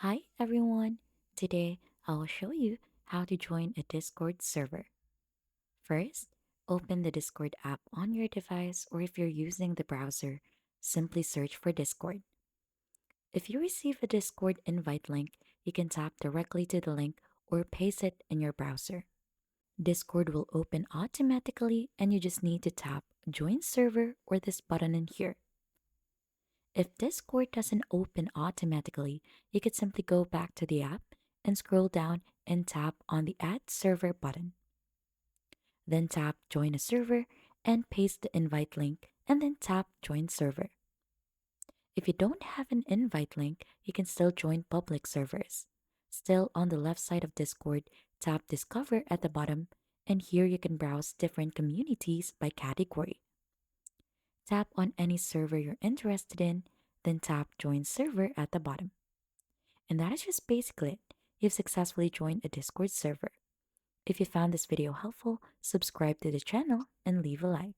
Hi everyone! Today I will show you how to join a Discord server. First, open the Discord app on your device, or if you're using the browser, simply search for Discord. If you receive a Discord invite link, you can tap directly to the link or paste it in your browser. Discord will open automatically and you just need to tap Join Server or this button in here. If Discord doesn't open automatically, you could simply go back to the app and scroll down and tap on the Add Server button. Then tap Join a Server and paste the invite link and then tap Join Server. If you don't have an invite link, you can still join public servers. Still on the left side of Discord, tap Discover at the bottom, and here you can browse different communities by category. Tap on any server you're interested in, then tap Join Server at the bottom. And that is just basically it. You've successfully joined a Discord server. If you found this video helpful, subscribe to the channel and leave a like.